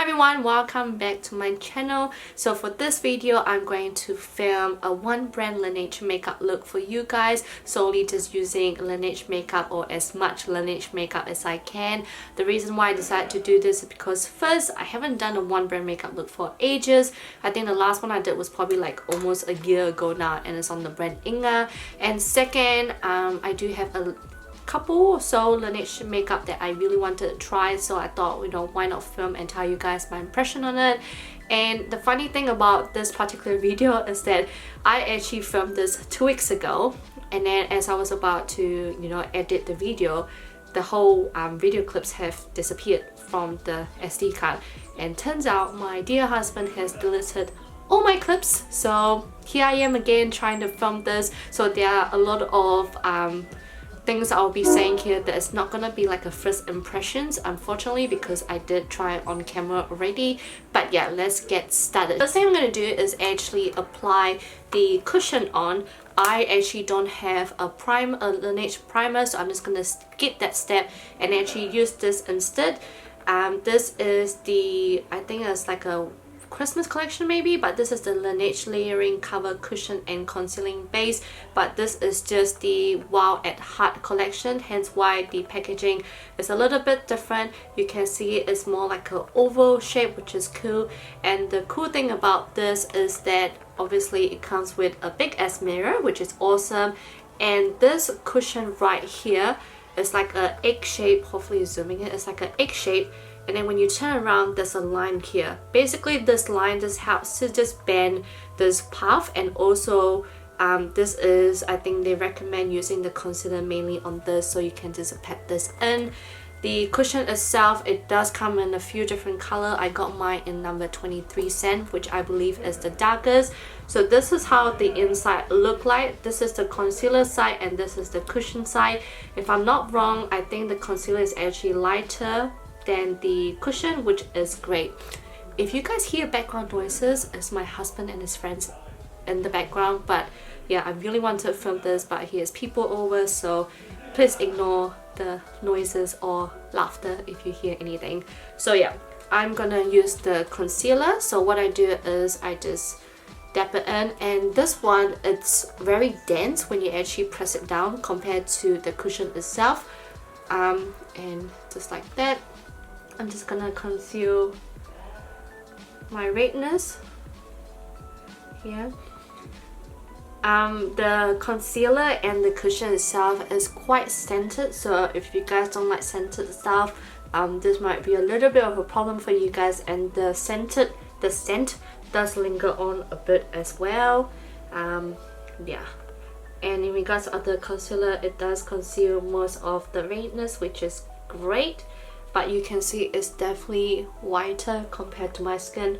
everyone, welcome back to my channel. So for this video, I'm going to film a one brand Laneige makeup look for you guys, solely just using Laneige makeup or as much Laneige makeup as I can. The reason why I decided to do this is because first, I haven't done a one brand makeup look for ages. I think the last one I did was probably like almost a year ago now, and it's on the brand Inga. And second, I do have a couple or so Laneige makeup that I really wanted to try, so I thought, you know, why not film and tell you guys my impression on it. And the funny thing about this particular video is that I actually filmed this 2 weeks ago, and then as I was about to, you know, edit the video, the whole video clips have disappeared from the SD card, and turns out my dear husband has deleted all my clips. So here I am again trying to film this. So there are a lot of things I'll be saying here that it's not gonna be like a first impressions, unfortunately, because I did try it on camera already. But yeah, let's get started. The first thing I'm gonna do is actually apply the cushion on. I actually don't have a Laneige primer, so I'm just gonna skip that step and actually use this instead. This is the, I think it's like a Christmas collection maybe, but this is the Laneige Layering Cover Cushion and Concealing Base, but this is just the Wow at Heart collection, hence why the packaging is a little bit different. You can see it's more like an oval shape, which is cool. And the cool thing about this is that obviously it comes with a big ass mirror, which is awesome. And this cushion right here is like an egg shape. Hopefully you're zooming it. It's like an egg shape. And then when you turn around, there's a line here. Basically, this line just helps to just bend this puff, and also this is, I think they recommend using the concealer mainly on this, so you can just pat this in. The cushion itself, it does come in a few different color. I got mine in number 23 cent, which I believe is the darkest. So this is how the inside look like. This is the concealer side and this is the cushion side. If I'm not wrong, I think the concealer is actually lighter than the cushion, which is great. If you guys hear background noises, it's my husband and his friends in the background. But yeah, I really wanted to film this, but he has people over, so please ignore the noises or laughter if you hear anything. So yeah, I'm gonna use the concealer. So what I do is I just dab it in, and this one, it's very dense when you actually press it down compared to the cushion itself. And just like that, I'm just gonna conceal my redness here. The concealer and the cushion itself is quite scented, so if you guys don't like scented stuff, this might be a little bit of a problem for you guys. And the scent does linger on a bit as well. Yeah. And in regards to the concealer, it does conceal most of the redness, which is great. But you can see it's definitely whiter compared to my skin.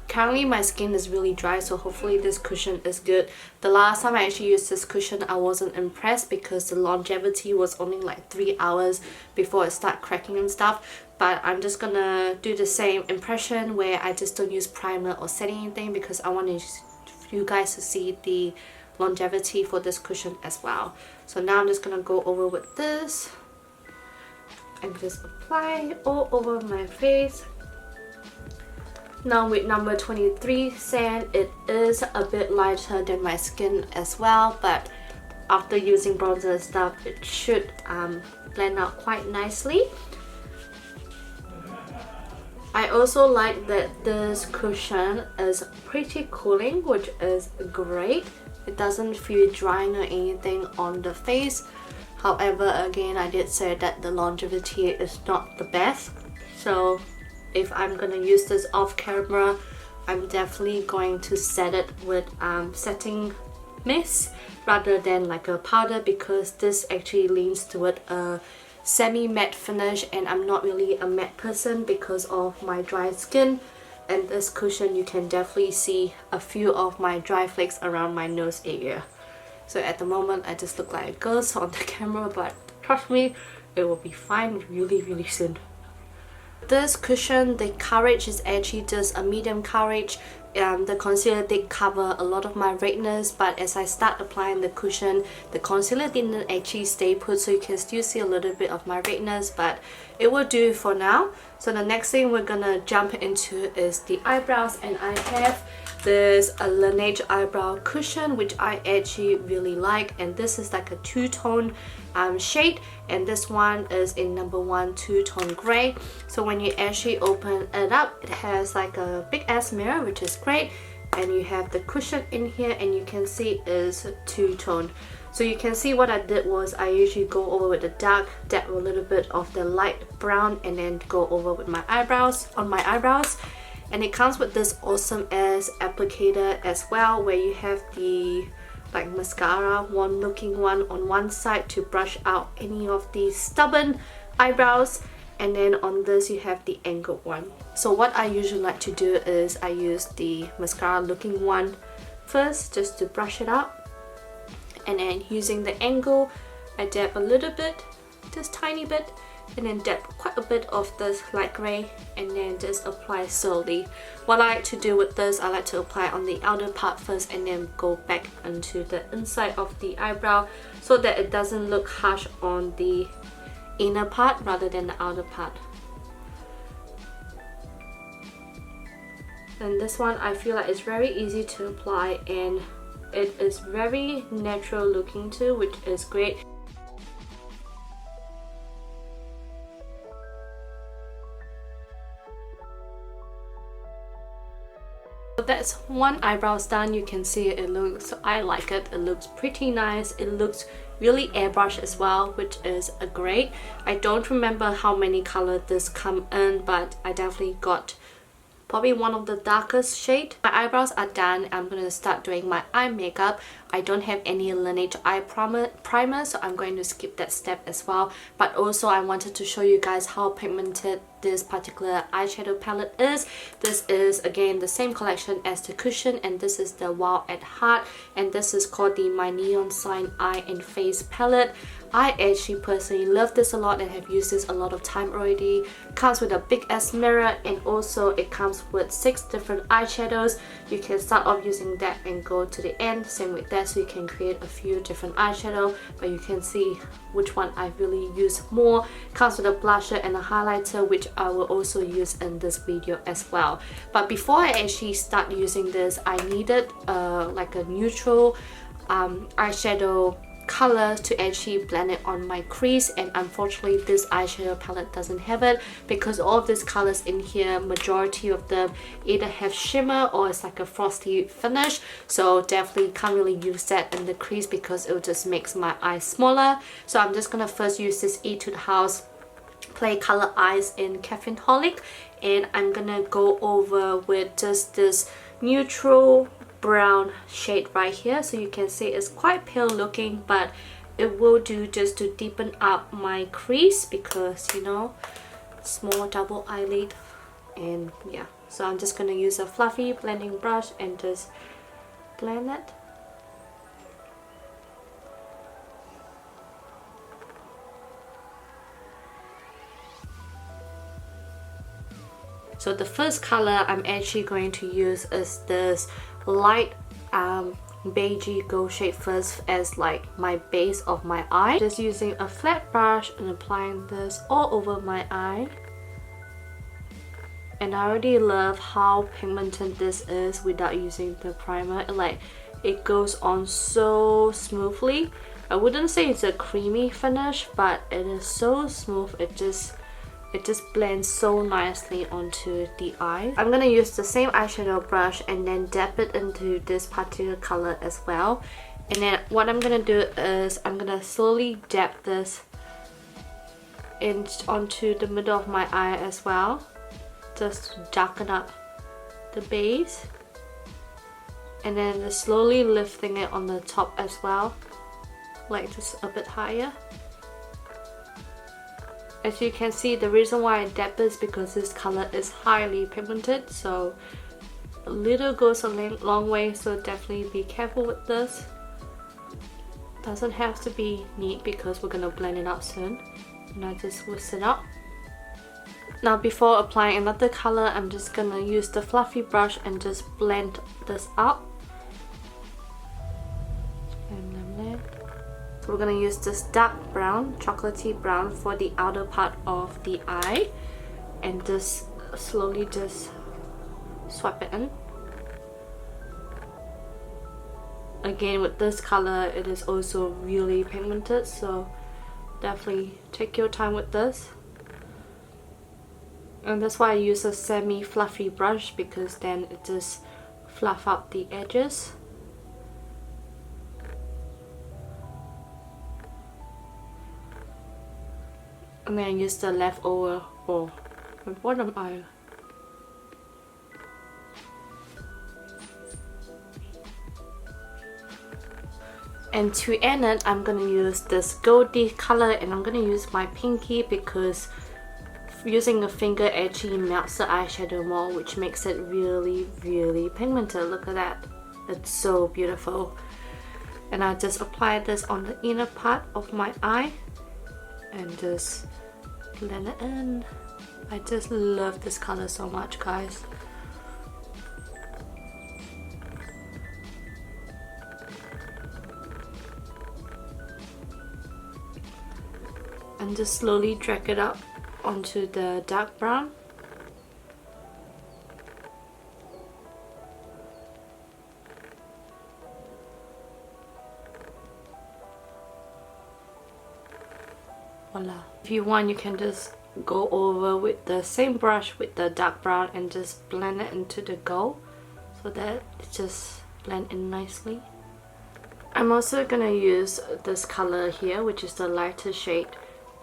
Currently my skin is really dry, so hopefully this cushion is good. The last time I actually used this cushion, I wasn't impressed because the longevity was only like 3 hours before it started cracking and stuff. But I'm just gonna do the same impression where I just don't use primer or setting anything, because I want you guys to see the longevity for this cushion as well. So now I'm just gonna go over with this and just apply all over my face. Now with number 23 cent, it is a bit lighter than my skin as well, but after using bronzer and stuff, it should blend out quite nicely. I also like that this cushion is pretty cooling, which is great. It doesn't feel drying or anything on the face. However, again, I did say that the longevity is not the best. So if I'm gonna use this off camera, I'm definitely going to set it with setting mist rather than like a powder, because this actually leans toward a semi-matte finish, and I'm not really a matte person because of my dry skin. And this cushion, you can definitely see a few of my dry flakes around my nose area. So at the moment, I just look like a ghost on the camera, but trust me, it will be fine really soon. This cushion, the coverage is actually just a medium coverage. the concealer did cover a lot of my redness, but as I start applying the cushion, the concealer didn't actually stay put, so you can still see a little bit of my redness, but it will do for now. So the next thing we're gonna jump into is the eyebrows, and I have this LANEIGE eyebrow cushion which I actually really like, and this is like a two-tone shade, and this one is in number 1 two-tone gray. So when you actually open it up, it has like a big ass mirror, which is great, and you have the cushion in here, and you can see is two-tone. So you can see what I did was I usually go over with the dark, dab a little bit of the light brown, and then go over with my eyebrows, on my eyebrows. And it comes with this awesome ass applicator as well, where you have the like mascara wand looking one on one side to brush out any of the stubborn eyebrows, and then on this you have the angled one. So what I usually like to do is I use the mascara looking one first just to brush it out, and then using the angle I dab a little bit, just tiny bit, and then dab quite a bit of this light grey, and then just apply slowly. What I like to do with this, I like to apply on the outer part first and then go back into the inside of the eyebrow so that it doesn't look harsh on the inner part rather than the outer part. And this one I feel like it's very easy to apply, and it is very natural looking too, which is great. So that's one eyebrows done. You can see it looks, I like it, it looks pretty nice. It looks really airbrush as well, which is a great. I don't remember how many colors this come in, but I definitely got probably one of the darkest shade. My eyebrows are done. I'm gonna start doing my eye makeup. I don't have any LANEIGE eye primer, so I'm going to skip that step as well. But also I wanted to show you guys how pigmented this particular eyeshadow palette is. This is again the same collection as the cushion, and this is the Wow at Heart, and this is called the My Neon Sign Eye and Face palette. I actually personally love this a lot and have used this a lot of time already. It comes with a big ass mirror, and also it comes with 6 different eyeshadows. You can start off using that and go to the end, same with that, so you can create a few different eyeshadow, but you can see which one I really use more. It comes with a blusher and a highlighter, which I will also use in this video as well. But before I actually start using this, I needed like a neutral eyeshadow color to actually blend it on my crease, and unfortunately this eyeshadow palette doesn't have it, because all of these colors in here, majority of them either have shimmer or it's like a frosty finish, so definitely can't really use that in the crease because it just makes my eyes smaller. So I'm just gonna first use this Etude House Play Color Eyes in Caffeine Holic, and I'm gonna go over with just this neutral brown shade right here. So you can see it's quite pale looking, but it will do just to deepen up my crease because, you know, small double eyelid. And yeah, so I'm just gonna use a fluffy blending brush and just blend it. So the first color I'm actually going to use is this light beigey gold shade first as like my base of my eye. Just using a flat brush and applying this all over my eye. And I already love how pigmented this is without using the primer. It goes on so smoothly. I wouldn't say it's a creamy finish, but it is so smooth. It just blends so nicely onto the eye. I'm gonna use the same eyeshadow brush and then dab it into this particular color as well. And then what I'm gonna do is I'm gonna slowly dab this onto the middle of my eye as well, just to darken up the base. And then just slowly lifting it on the top as well, like just a bit higher. As you can see, the reason why I dab is because this color is highly pigmented, so a little goes a long way, so definitely be careful with this. Doesn't have to be neat because we're gonna blend it out soon. And I just whisk it up. Now before applying another color, I'm just gonna use the fluffy brush and just blend this out. So we're gonna use this dark brown, chocolatey brown for the outer part of the eye, and just slowly just swipe it in. Again, with this color, it is also really pigmented, so definitely take your time with this. And that's why I use a semi-fluffy brush, because then it just fluff out the edges. And then I use the leftover for my bottom eye. And to end it, I'm gonna use this goldy color, and I'm gonna use my pinky because using a finger actually melts the eyeshadow more, which makes it really pigmented. Look at that, it's so beautiful. And I just apply this on the inner part of my eye and just blend it in. I just love this color so much, guys. And just slowly drag it up onto the dark brown. Voila. If you want, you can just go over with the same brush with the dark brown and just blend it into the gold so that it just blend in nicely. I'm also gonna use this color here, which is the lighter shade,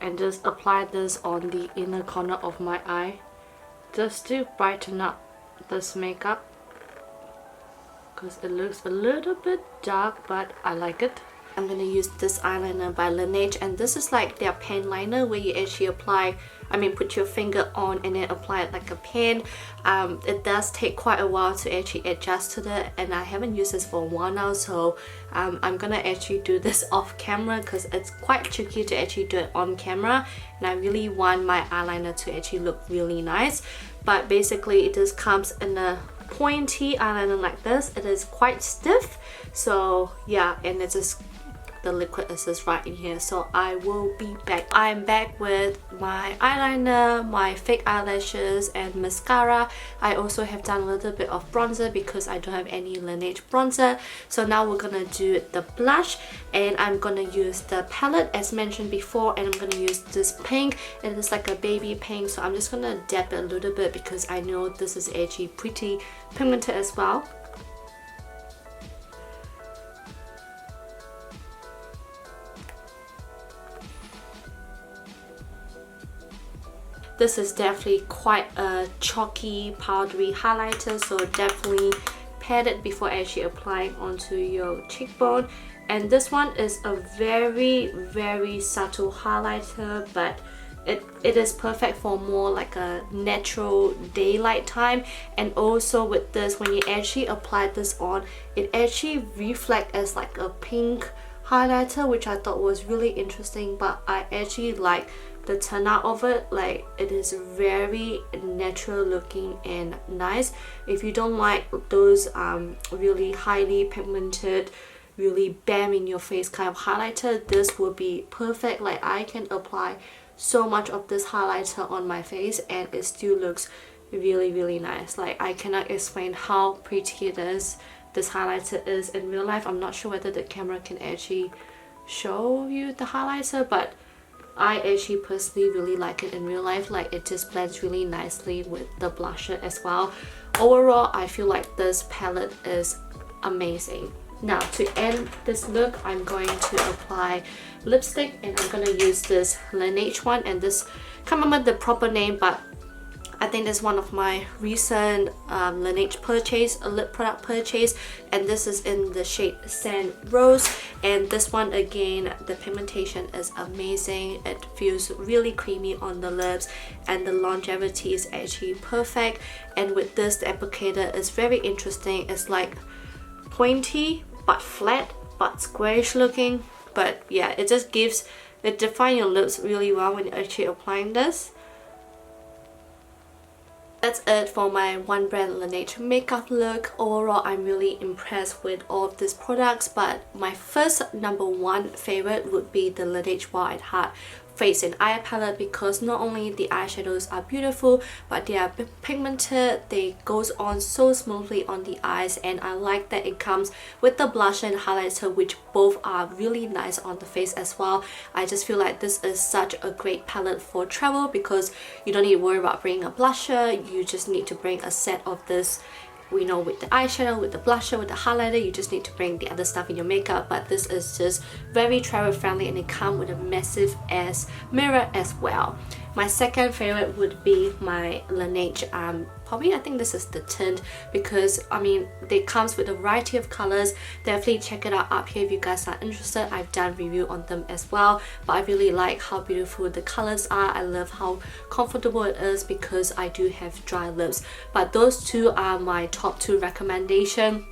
and just apply this on the inner corner of my eye just to brighten up this makeup, because it looks a little bit dark, but I like it. I'm gonna use this eyeliner by LANEIGE, and this is like their pen liner where you actually apply, put your finger on and then apply it like a pen. It does take quite a while to actually adjust to that, and I haven't used this for a while now, so I'm gonna actually do this off camera because it's quite tricky to actually do it on camera, and I really want my eyeliner to actually look really nice. But basically it just comes in a pointy eyeliner like this. It is quite stiff, so yeah, and it's just the liquid is just right in here. So I will be back. I'm back with my eyeliner, my fake eyelashes and mascara. I also have done a little bit of bronzer because I don't have any LANEIGE bronzer. So now we're gonna do the blush, and I'm gonna use the palette as mentioned before, and I'm gonna use this pink. It is like a baby pink, so I'm just gonna dab it a little bit because I know this is actually pretty pigmented as well. This is definitely quite a chalky, powdery highlighter, so definitely pat it before actually applying onto your cheekbone. And this one is a very subtle highlighter, but it is perfect for more like a natural daylight time. And also with this, when you actually apply this on, it actually reflects as like a pink highlighter, which I thought was really interesting. But I actually like the turnout of it. Like, it is very natural looking and nice. If you don't like those really highly pigmented, really bam in your face kind of highlighter, this will be perfect. Like, I can apply so much of this highlighter on my face and it still looks really nice. Like, I cannot explain how pretty it is. This highlighter is in real life. I'm not sure whether the camera can actually show you the highlighter, but I actually personally really like it in real life. Like, it just blends really nicely with the blusher as well. Overall, I feel like this palette is amazing. Now, to end this look, I'm going to apply lipstick, and I'm going to use this LANEIGE one, and this, can't remember the proper name, but I think that's one of my recent LANEIGE purchase, a lip product purchase, and this is in the shade Sand Rose. And this one, again, the pigmentation is amazing. It feels really creamy on the lips, and the longevity is actually perfect. And with this, the applicator is very interesting. It's like pointy but flat but squarish looking, but yeah, it just gives, it defines your lips really well when you're actually applying this. That's it for my one brand Laneige makeup look. Overall, I'm really impressed with all of these products, but my first number one favorite would be the Laneige Wild Heart face and eye palette, because not only the eyeshadows are beautiful, but they are pigmented, they goes on so smoothly on the eyes, and I like that it comes with the blusher and highlighter, which both are really nice on the face as well. I just feel like this is such a great palette for travel, because you don't need to worry about bringing a blusher, you just need to bring a set of this. We know with the eyeshadow, with the blusher, with the highlighter, you just need to bring the other stuff in your makeup, but this is just very travel friendly, and it comes with a massive ass mirror as well. My second favorite would be my Laneige, probably I think this is the tint, because I mean it comes with a variety of colors. Definitely check it out up here if you guys are interested. I've done review on them as well, but I really like how beautiful the colors are. I love how comfortable it is, because I do have dry lips, but those two are my top two recommendation.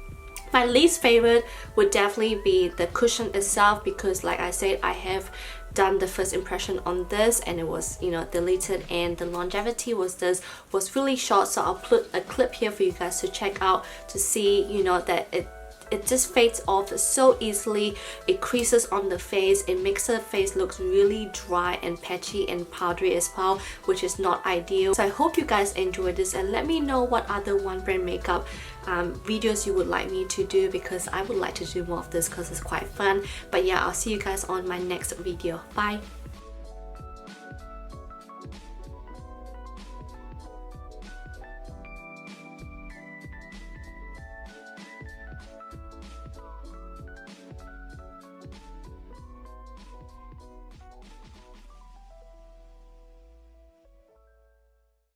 My least favorite would definitely be the cushion itself, because like I said, I have done the first impression on this and it was, you know, deleted, and the longevity was really short, so I'll put a clip here for you guys to check out to see, you know, that it just fades off so easily. It creases on the face, it makes the face look really dry and patchy and powdery as well, which is not ideal. So I hope you guys enjoyed this, and let me know what other one brand makeup videos you would like me to do, because I would like to do more of this because it's quite fun. But yeah, I'll see you guys on my next video. Bye.